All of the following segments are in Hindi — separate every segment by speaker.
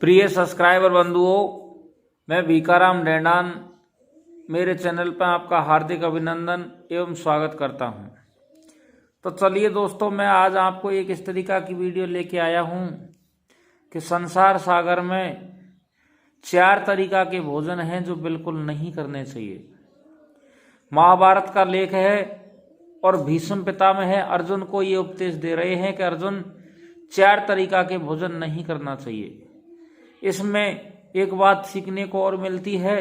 Speaker 1: प्रिय सब्सक्राइबर बंधुओं, मैं भीखाराम डेंडान मेरे चैनल पर आपका हार्दिक अभिनंदन एवं स्वागत करता हूं। तो चलिए दोस्तों, मैं आज आपको एक इस तरीका की वीडियो लेके आया हूं कि संसार सागर में 4 तरीका के भोजन हैं जो बिल्कुल नहीं करने चाहिए। महाभारत का लेख है और भीष्म पितामह है अर्जुन को ये उपदेश दे रहे हैं कि अर्जुन 4 तरीका के भोजन नहीं करना चाहिए। इसमें एक बात सीखने को और मिलती है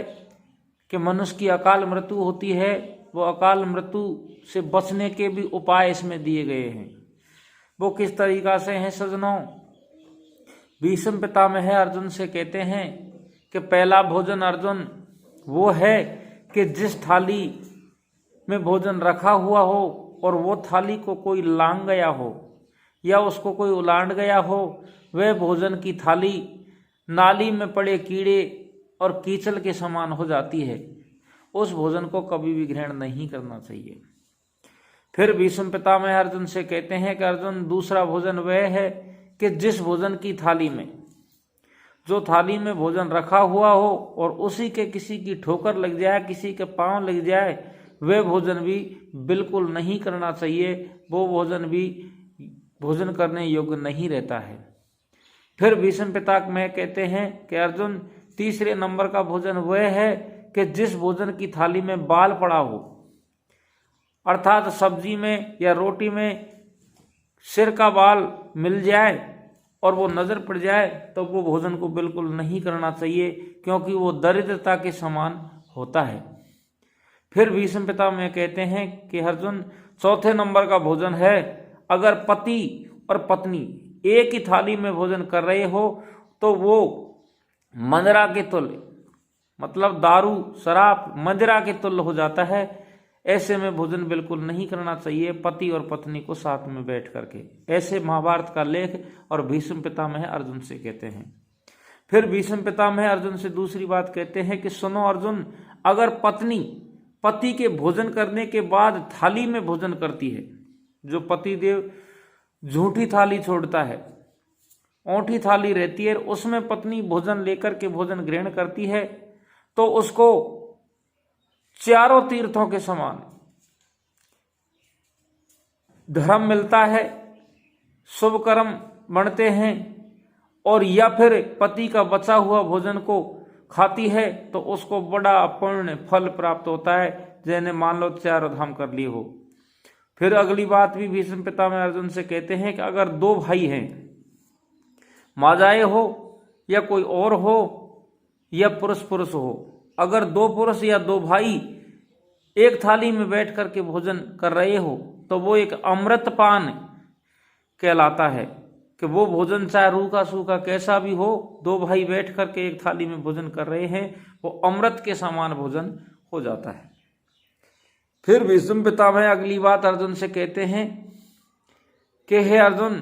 Speaker 1: कि मनुष्य की अकाल मृत्यु होती है, वो अकाल मृत्यु से बचने के भी उपाय इसमें दिए गए हैं। वो किस तरीका से हैं सज्जनों? भीष्म पितामह अर्जुन से कहते हैं कि पहला भोजन अर्जुन वो है कि जिस थाली में भोजन रखा हुआ हो और वो थाली को कोई लांग गया हो या उसको कोई उलांड गया हो, वह भोजन की थाली नाली में पड़े कीड़े और कीचड़ के समान हो जाती है। उस भोजन को कभी भी ग्रहण नहीं करना चाहिए। फिर भीष्म पितामह अर्जुन से कहते हैं कि अर्जुन दूसरा भोजन वह है कि जिस भोजन की थाली में, जो थाली में भोजन रखा हुआ हो और उसी के किसी की ठोकर लग जाए, किसी के पांव लग जाए, वह भोजन भी बिल्कुल नहीं करना चाहिए। वो भोजन भी भोजन करने योग्य नहीं रहता है। फिर भीष्म पितामह कहते हैं कि अर्जुन तीसरे नंबर का भोजन वह है कि जिस भोजन की थाली में बाल पड़ा हो, अर्थात सब्जी में या रोटी में सिर का बाल मिल जाए और वो नजर पड़ जाए तो वो भोजन को बिल्कुल नहीं करना चाहिए, क्योंकि वो दरिद्रता के समान होता है। फिर भीष्म पितामह कहते हैं कि अर्जुन चौथे नंबर का भोजन है, अगर पति और पत्नी एक ही थाली में भोजन कर रहे हो तो वो मदिरा के तुल्य, मतलब दारू शराब मदिरा के तुल्य हो जाता है। ऐसे में भोजन बिल्कुल नहीं करना चाहिए पति और पत्नी को साथ में बैठ करके। ऐसे महाभारत का लेख और भीष्म पितामह अर्जुन से कहते हैं। फिर भीष्म पितामह अर्जुन से दूसरी बात कहते हैं कि सुनो अर्जुन, अगर पत्नी पति के भोजन करने के बाद थाली में भोजन करती है, जो पति देव झूठी थाली छोड़ता है, औंठी थाली रहती है, उसमें पत्नी भोजन लेकर के भोजन ग्रहण करती है, तो उसको चारों तीर्थों के समान धर्म मिलता है, शुभ कर्म बनते हैं। और या फिर पति का बचा हुआ भोजन को खाती है तो उसको बड़ा पुण्य फल प्राप्त होता है, जैसे मान लो 4 धाम कर लिए हो। फिर अगली बात भी भीष्म पितामह अर्जुन से कहते हैं कि अगर 2 भाई हैं, माजाए हो या कोई और हो या पुरुष पुरुष हो, अगर 2 पुरुष या 2 भाई एक थाली में बैठ करके भोजन कर रहे हो तो वो एक अमृतपान कहलाता है कि वो भोजन चाहे रूखा सूखा कैसा भी हो, 2 भाई बैठ करके एक थाली में भोजन कर रहे हैं, वो अमृत के समान भोजन हो जाता है। फिर भीष्म पितामह अगली बात अर्जुन से कहते हैं कि हे अर्जुन,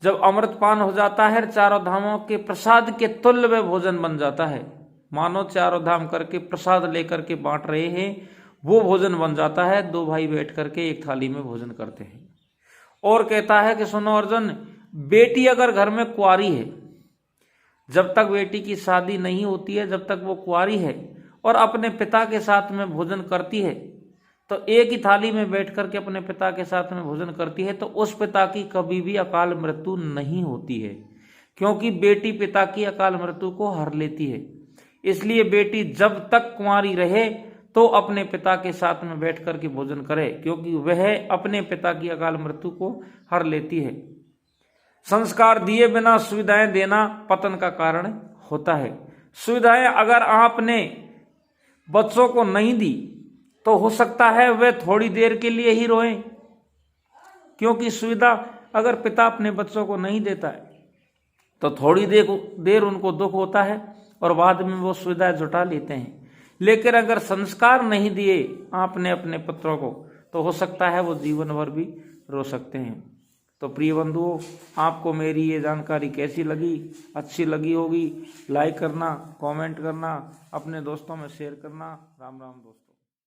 Speaker 1: जब अमृतपान हो जाता है, 4 धामों के प्रसाद के तुल्य वह भोजन बन जाता है, मानो 4 धाम करके प्रसाद लेकर के बांट रहे हैं, वो भोजन बन जाता है। 2 भाई बैठ करके एक थाली में भोजन करते हैं। और कहता है कि सुनो अर्जुन, बेटी अगर घर में कुंवारी है, जब तक बेटी की शादी नहीं होती है, जब तक वो कुंवारी है और अपने पिता के साथ में भोजन करती है, तो एक ही थाली में बैठ करके अपने पिता के साथ में भोजन करती है, तो उस पिता की कभी भी अकाल मृत्यु नहीं होती है, क्योंकि बेटी पिता की अकाल मृत्यु को हर लेती है। इसलिए बेटी जब तक कुंवारी रहे तो अपने पिता के साथ में बैठ करके भोजन करे, क्योंकि वह अपने पिता की अकाल मृत्यु को हर लेती है। संस्कार दिए बिना सुविधाएं देना पतन का कारण होता है। सुविधाएं अगर आपने बच्चों को नहीं दी तो हो सकता है वे थोड़ी देर के लिए ही रोएं, क्योंकि सुविधा अगर पिता अपने बच्चों को नहीं देता है तो थोड़ी देर उनको दुख होता है और बाद में वो सुविधाएं जुटा लेते हैं। लेकिन अगर संस्कार नहीं दिए आपने अपने पुत्रों को तो हो सकता है वो जीवन भर भी रो सकते हैं। तो प्रिय बंधुओं, आपको मेरी ये जानकारी कैसी लगी? अच्छी लगी होगी, लाइक करना, कमेंट करना, अपने दोस्तों में शेयर करना। राम राम दोस्तों।